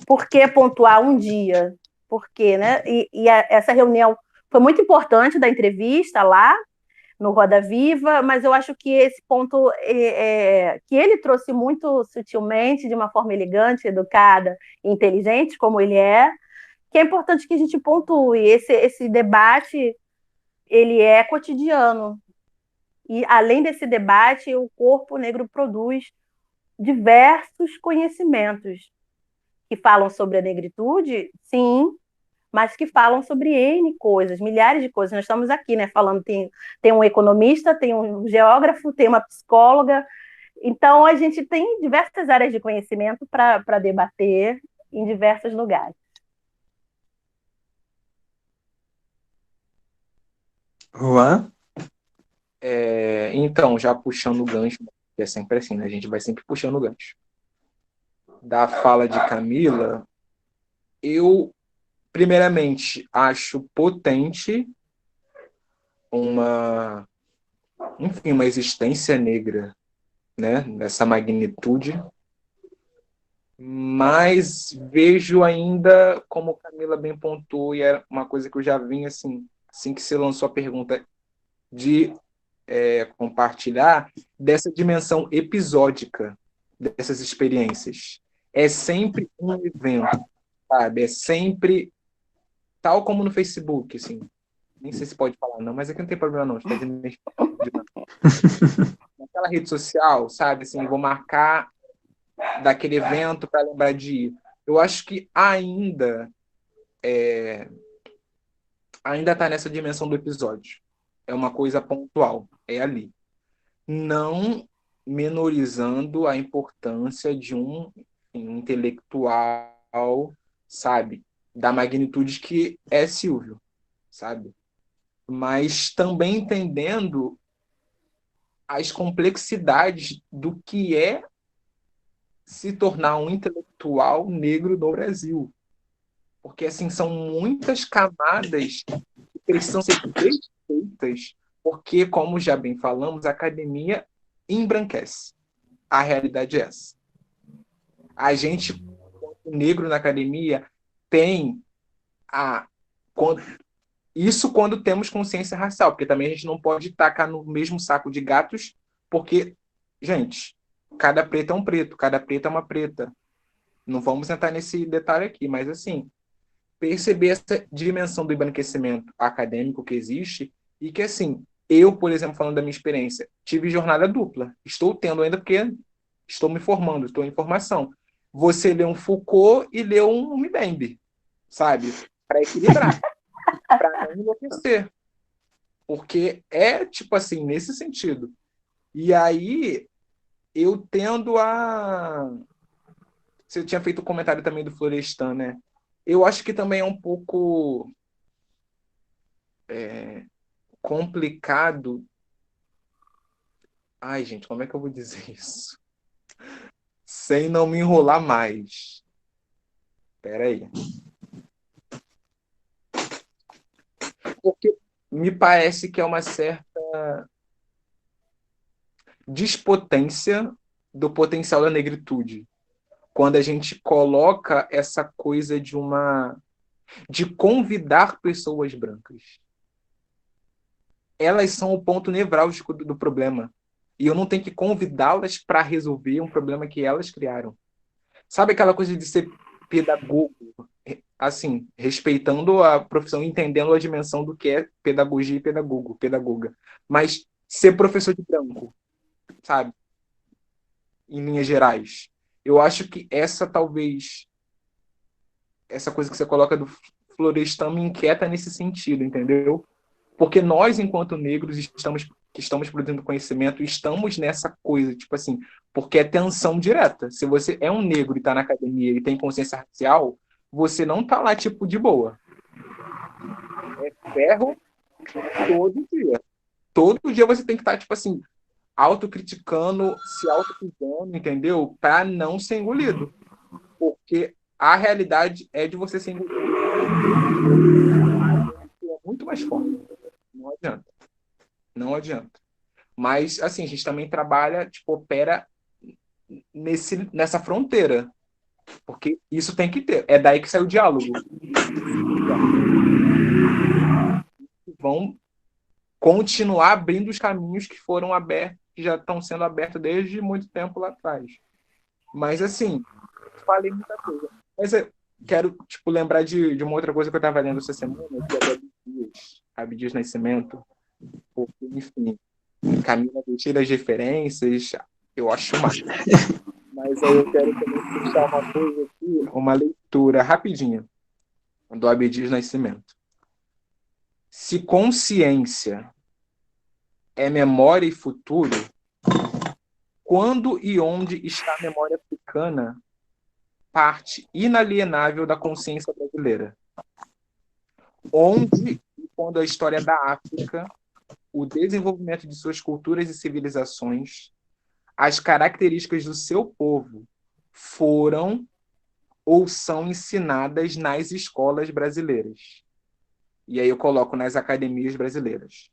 Por que pontuar um dia? Por quê, né? Essa reunião foi muito importante da entrevista lá no Roda Viva, mas eu acho que esse ponto que ele trouxe muito sutilmente, de uma forma elegante, educada e inteligente, como ele que é importante que a gente pontue. Esse debate, ele é cotidiano. E, além desse debate, o corpo negro produz diversos conhecimentos que falam sobre a negritude, sim, mas que falam sobre N coisas, milhares de coisas. Nós estamos aqui, né, falando, tem um economista, tem um geógrafo, tem uma psicóloga. Então, a gente tem diversas áreas de conhecimento para debater em diversos lugares. Juan? Então, já puxando o gancho, que é sempre assim, né? A gente vai sempre puxando o gancho. Da fala de Camila, eu, primeiramente, acho potente uma existência negra, né? Nessa magnitude, mas vejo ainda, como Camila bem pontuou, e é uma coisa que eu já vim, assim que você lançou a pergunta, de compartilhar, dessa dimensão episódica dessas experiências. É sempre um evento, sabe? É sempre tal como no Facebook, assim. Nem sei se pode falar, não, mas aqui não tem problema, não. Está dizendo naquela rede social, sabe? Assim, vou marcar daquele evento para lembrar de ir. Eu acho que ainda está nessa dimensão do episódio. É uma coisa pontual, é ali. Não menorizando a importância de um intelectual, sabe? Da magnitude que é Silvio, sabe? Mas também entendendo as complexidades do que é se tornar um intelectual negro no Brasil. Porque, assim, são muitas camadas que precisam ser desfeitas, porque, como já bem falamos, a academia embranquece. A realidade é essa. A gente, negro na academia, tem isso quando temos consciência racial, porque também a gente não pode tacar no mesmo saco de gatos, porque, gente, cada preto é um preto, cada preta é uma preta. Não vamos entrar nesse detalhe aqui, mas assim, perceber essa dimensão do embranquecimento acadêmico que existe e que, assim, eu, por exemplo, falando da minha experiência, tive jornada dupla. Estou tendo ainda porque estou me formando, estou em formação. Você lê um Foucault e lê um Mbembe, sabe? Para equilibrar, para não enlouquecer. Porque é, tipo assim, nesse sentido. E aí, eu tendo a... Você tinha feito o comentário também do Florestan, né? Eu acho que também é um pouco complicado. Ai, gente, como é que eu vou dizer isso? Sem não me enrolar mais. Espera aí. Porque me parece que é uma certa despotência do potencial da negritude. Quando a gente coloca essa coisa de convidar pessoas brancas. elas são o ponto nevrálgico do problema. E eu não tenho que convidá-las para resolver um problema que elas criaram. Sabe aquela coisa de ser pedagogo, assim, respeitando a profissão, entendendo a dimensão do que é pedagogia e pedagoga. Mas ser professor de branco, sabe? Em linhas gerais. Eu acho que essa coisa que você coloca do Florestan me inquieta nesse sentido, entendeu? Porque nós, enquanto negros, estamos produzindo conhecimento, estamos nessa coisa, tipo assim, porque é tensão direta. Se você é um negro e está na academia e tem consciência racial, você não está lá, tipo, de boa. É ferro todo dia. Todo dia você tem que estar, tipo assim, autocriticando, se autocriticando, entendeu? Para não ser engolido. Porque a realidade é de você ser engolido. É muito mais forte. Não adianta. Não adianta. Mas, assim, a gente também trabalha, tipo, opera nessa fronteira. Porque isso tem que ter. É daí que sai o diálogo. Vão continuar abrindo os caminhos que foram abertos, que já estão sendo abertos desde muito tempo lá atrás. Mas, assim, falei muita coisa. Mas eu quero, tipo, lembrar de uma outra coisa que eu estava lendo essa semana, que é do Abdias Nascimento. Porque, enfim, Camila cheia das referências, eu acho mais. Mas aí eu quero também puxar uma coisa aqui, uma leitura rapidinha do Abdias Nascimento. Se consciência é memória e futuro, quando e onde está a memória africana, parte inalienável da consciência brasileira? Onde e quando a história da África, o desenvolvimento de suas culturas e civilizações, as características do seu povo foram ou são ensinadas nas escolas brasileiras? E aí eu coloco nas academias brasileiras.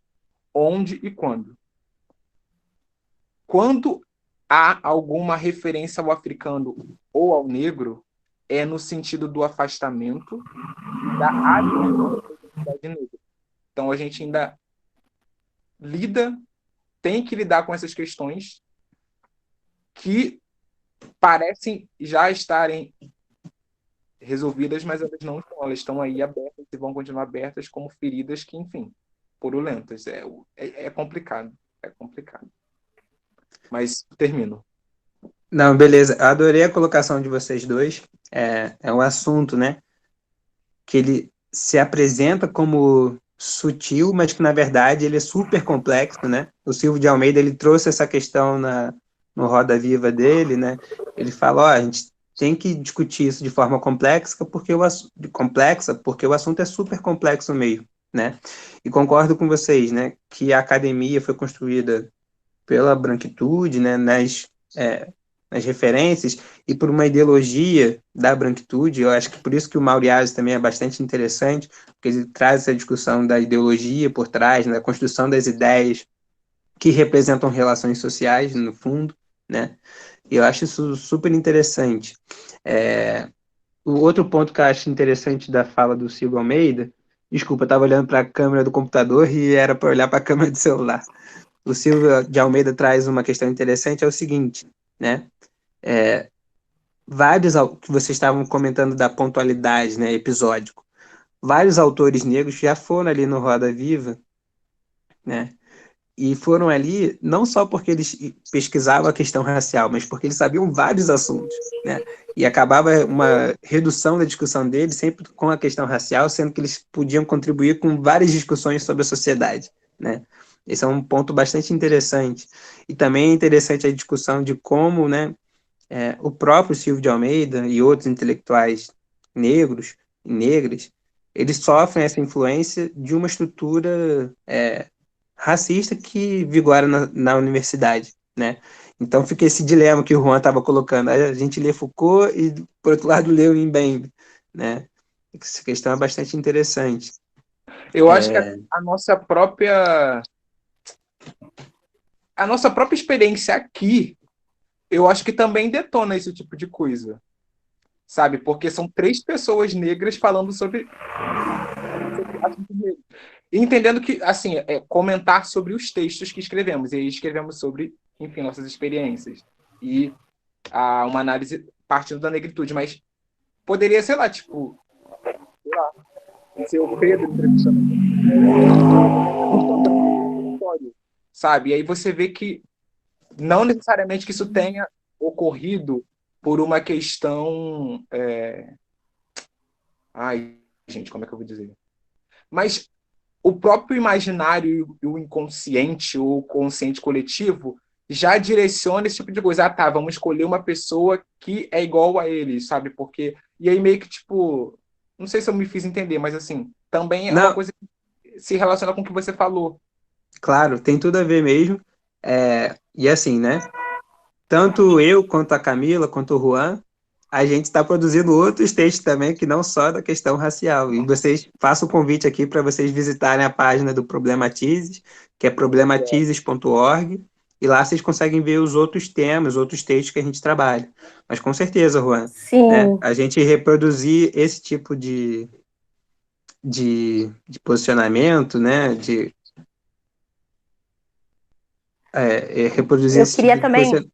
Onde e quando? Quando há alguma referência ao africano ou ao negro, é no sentido do afastamento da identidade negra. Então a gente ainda tem que lidar com essas questões que parecem já estarem resolvidas, mas elas não estão. Elas estão aí abertas e vão continuar abertas como feridas que, enfim, purulentas. É complicado. É complicado. Mas termino. Não, beleza. Adorei a colocação de vocês dois. É um assunto, né, que ele se apresenta como sutil, mas que na verdade ele é super complexo, né? O Silvio de Almeida, ele trouxe essa questão no Roda Viva dele, né? Ele fala, a gente tem que discutir isso de forma complexa porque o assunto é super complexo mesmo, né? E concordo com vocês, né, que a academia foi construída pela branquitude, né, nas referências e por uma ideologia da branquitude. Eu acho que por isso que o Mauriazi também é bastante interessante, porque ele traz essa discussão da ideologia por trás, né, da construção das ideias que representam relações sociais, no fundo, né? E eu acho isso super interessante. O outro ponto que eu acho interessante da fala do Silvio Almeida, desculpa, eu estava olhando para a câmera do computador e era para olhar para a câmera do celular. O Silvio de Almeida traz uma questão interessante, é o seguinte, né? Vários, que vocês estavam comentando da pontualidade, né, episódico, vários autores negros já foram ali no Roda Viva, né? E foram ali não só porque eles pesquisavam a questão racial, mas porque eles sabiam vários assuntos, né? E acabava uma redução da discussão deles sempre com a questão racial, sendo que eles podiam contribuir com várias discussões sobre a sociedade, né? Esse é um ponto bastante interessante. E também é interessante a discussão de como, né, o próprio Silvio de Almeida e outros intelectuais negros e negras, eles sofrem essa influência de uma estrutura racista que vigora na universidade, né? Então fica esse dilema que o Juan estava colocando. A gente lê Foucault e, por outro lado, lê o Mbembe, né? Essa questão é bastante interessante. Eu acho que a nossa própria experiência aqui, eu acho que também detona esse tipo de coisa, sabe? Porque são 3 pessoas negras falando sobre assuntos negros. E entendendo que, assim, é comentar sobre os textos que escrevemos. E aí escrevemos sobre, enfim, nossas experiências. E uma análise partindo da negritude. Mas poderia, sei lá, tipo, ser o Pedro entrevistando, sabe? E aí você vê que não necessariamente que isso tenha ocorrido por uma questão. Ai, gente, como é que eu vou dizer? Mas o próprio imaginário e o inconsciente, ou consciente coletivo, já direciona esse tipo de coisa. Ah, tá, vamos escolher uma pessoa que é igual a ele, sabe? Porque. E aí meio que, tipo. Não sei se eu me fiz entender, mas assim, também é uma Não, coisa que se relaciona com o que você falou. claro, tem tudo a ver mesmo. E assim, né? Tanto eu, quanto a Camila, quanto o Juan, a gente está produzindo outros textos também, que não só da questão racial. E vocês, faço o convite aqui para vocês visitarem a página do Problematizes, que é problematizes.org, e lá vocês conseguem ver os outros temas, outros textos que a gente trabalha. Mas com certeza, Juan, né? Sim, A gente reproduzir esse tipo de posicionamento, né? Reproduzir eu esse tipo queria de também. posicionamento.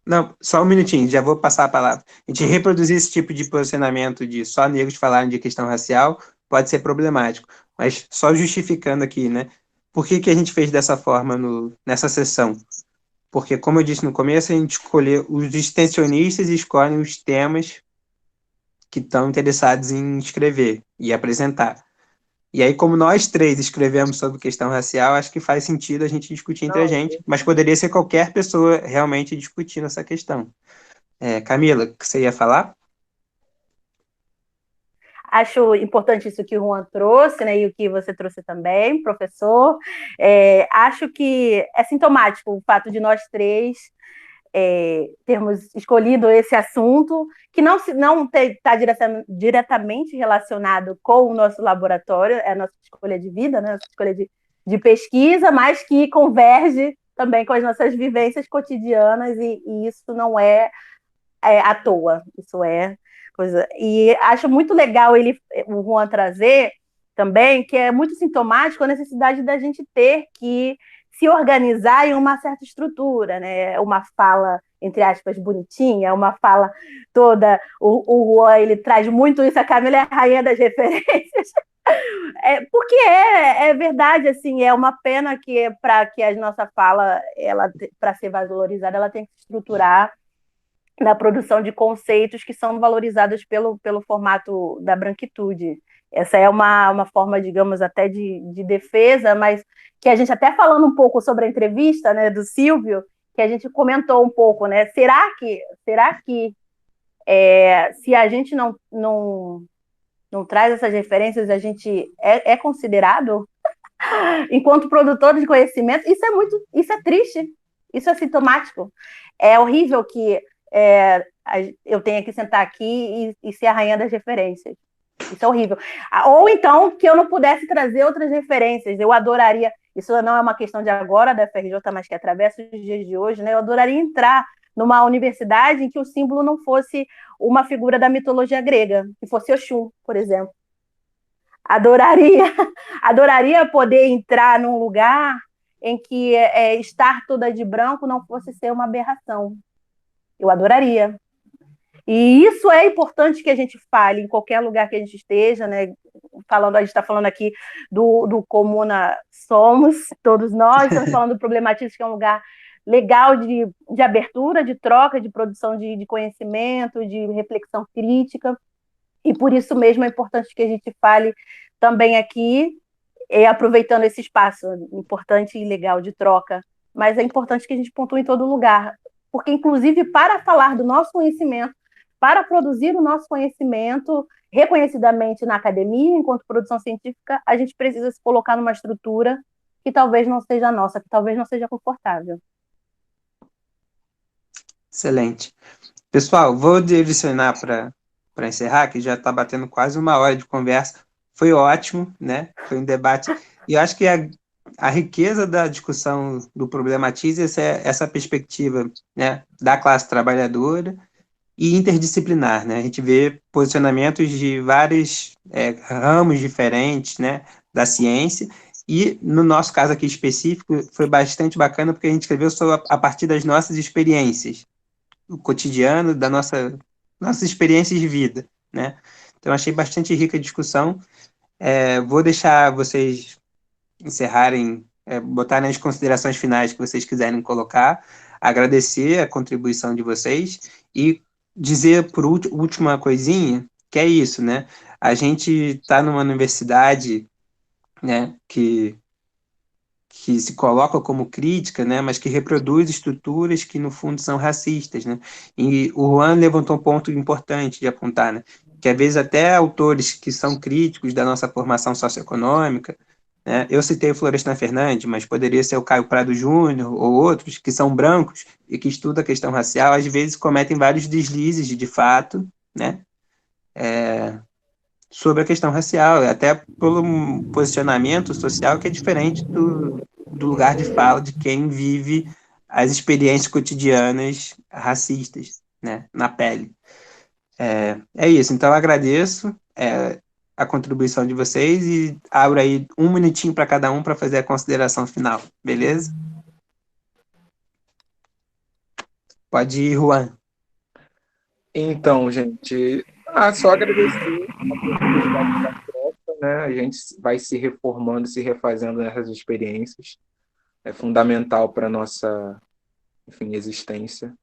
Não, só um minutinho, já vou passar a palavra. A gente reproduzir esse tipo de posicionamento de só negros falarem de questão racial pode ser problemático, mas só justificando aqui, né? Por que que a gente fez dessa forma nessa sessão? Porque, como eu disse no começo, a gente escolheu, os extensionistas escolhem os temas que estão interessados em escrever e apresentar. E aí, como nós três escrevemos sobre questão racial, acho que faz sentido a gente discutir entre a Não, gente, mas poderia ser qualquer pessoa realmente discutindo essa questão. Camila, o que você ia falar? Acho importante isso que o Juan trouxe, né, e o que você trouxe também, professor. Acho que é sintomático o fato de nós três termos escolhido esse assunto, que não está diretamente relacionado com o nosso laboratório, é a nossa escolha de vida, né, a nossa escolha de pesquisa, mas que converge também com as nossas vivências cotidianas, e isso não é à toa, isso é coisa. E acho muito legal o Juan trazer também, que é muito sintomático a necessidade da gente ter que se organizar em uma certa estrutura, né? Uma fala, entre aspas, bonitinha, uma fala toda. O Juan, ele traz muito isso, a Camila é a rainha das referências. Porque é verdade, assim, é uma pena que para que a nossa fala, ela para ser valorizada, ela tem que se estruturar na produção de conceitos que são valorizados pelo formato da branquitude. Essa é uma forma, digamos, até de defesa, mas que a gente, até falando um pouco sobre a entrevista, né, do Silvio, que a gente comentou um pouco, né? Será que se a gente não traz essas referências, a gente é considerado enquanto produtor de conhecimento? Isso é triste, isso é sintomático. É horrível que eu tenha que sentar aqui e ser a rainha das referências. Isso é horrível. Ou então que eu não pudesse trazer outras referências. Eu adoraria, isso não é uma questão de agora da FRJ, mas que atravessa os dias de hoje, né? Eu adoraria entrar numa universidade em que o símbolo não fosse uma figura da mitologia grega, que fosse Oxum, por exemplo. Adoraria, adoraria poder entrar num lugar em que estar toda de branco não fosse ser uma aberração. Eu adoraria. E isso é importante que a gente fale em qualquer lugar que a gente esteja, né? A gente está falando aqui do Comuna Somos, todos nós, estamos falando do Problematismo, que é um lugar legal de abertura, de troca, de produção de conhecimento, de reflexão crítica, e por isso mesmo é importante que a gente fale também aqui, aproveitando esse espaço importante e legal de troca, mas é importante que a gente pontue em todo lugar, porque, inclusive, para falar do nosso conhecimento, para produzir o nosso conhecimento reconhecidamente na academia, enquanto produção científica, a gente precisa se colocar numa estrutura que talvez não seja nossa, que talvez não seja confortável. Excelente. Pessoal, vou direcionar para encerrar, que já está batendo quase uma hora de conversa. Foi ótimo, né? Foi um debate. E eu acho que a riqueza da discussão do Problematize é essa perspectiva, né, da classe trabalhadora e interdisciplinar, né? A gente vê posicionamentos de vários ramos diferentes, né, da ciência, E, no nosso caso aqui específico, foi bastante bacana, porque a gente escreveu a partir das nossas experiências, o cotidiano, da nossas experiências de vida, né? Então, achei bastante rica a discussão. Vou deixar vocês encerrarem, botarem as considerações finais que vocês quiserem colocar, agradecer a contribuição de vocês e dizer, por última coisinha, que é isso, né? A gente está numa universidade, né, que se coloca como crítica, né, mas que reproduz estruturas que, no fundo, são racistas, né? E o Juan levantou um ponto importante de apontar, né, que, às vezes, até autores que são críticos da nossa formação socioeconômica, né, eu citei o Florestan Fernandes, mas poderia ser o Caio Prado Júnior ou outros que são brancos e que estudam a questão racial, às vezes cometem vários deslizes de fato, né, sobre a questão racial, até pelo posicionamento social que é diferente do lugar de fala de quem vive as experiências cotidianas racistas, né, na pele. É isso, então eu agradeço a contribuição de vocês e abro aí um minutinho para cada um para fazer a consideração final, beleza? Pode ir, Juan. Então, gente, só agradecer a oportunidade da troca, né? A gente vai se reformando, se refazendo nessas experiências. É fundamental para a nossa, enfim, existência.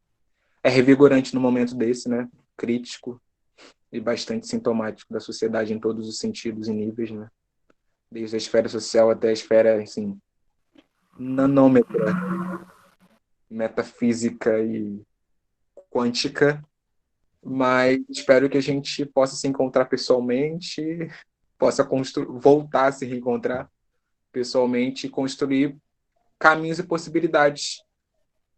É revigorante no momento desse, né? Crítico e bastante sintomático da sociedade em todos os sentidos e níveis, né? Desde a esfera social até a esfera, assim, nanômetra, metafísica e quântica. Mas espero que a gente possa se encontrar pessoalmente, possa voltar a se reencontrar pessoalmente e construir caminhos e possibilidades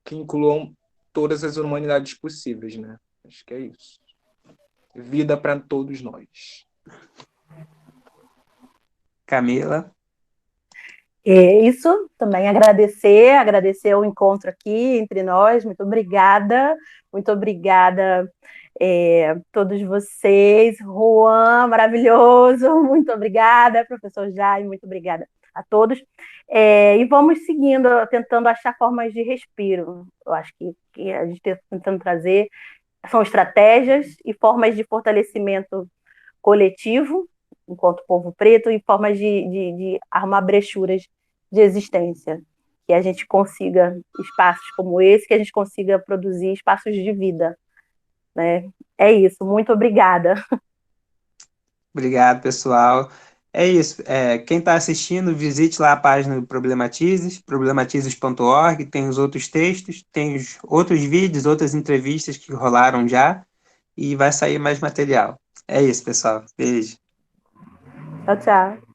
que incluam todas as humanidades possíveis, né? Acho que é isso. Vida para todos nós. Camila. Isso, também agradecer o encontro aqui entre nós, muito obrigada todos vocês, Juan, maravilhoso, muito obrigada, professor Jaime, muito obrigada a todos, e vamos seguindo, tentando achar formas de respiro, eu acho que a gente está tentando trazer, são estratégias e formas de fortalecimento coletivo, enquanto povo preto, e formas de arrumar brechuras de existência, que a gente consiga espaços como esse, que a gente consiga produzir espaços de vida, né? É isso, muito obrigada. Obrigado, pessoal. É isso. Quem está assistindo, visite lá a página do Problematizes, problematizes.org, tem os outros textos, tem os outros vídeos, outras entrevistas que rolaram já, e vai sair mais material. É isso, pessoal. Beijo. Tchau, tchau.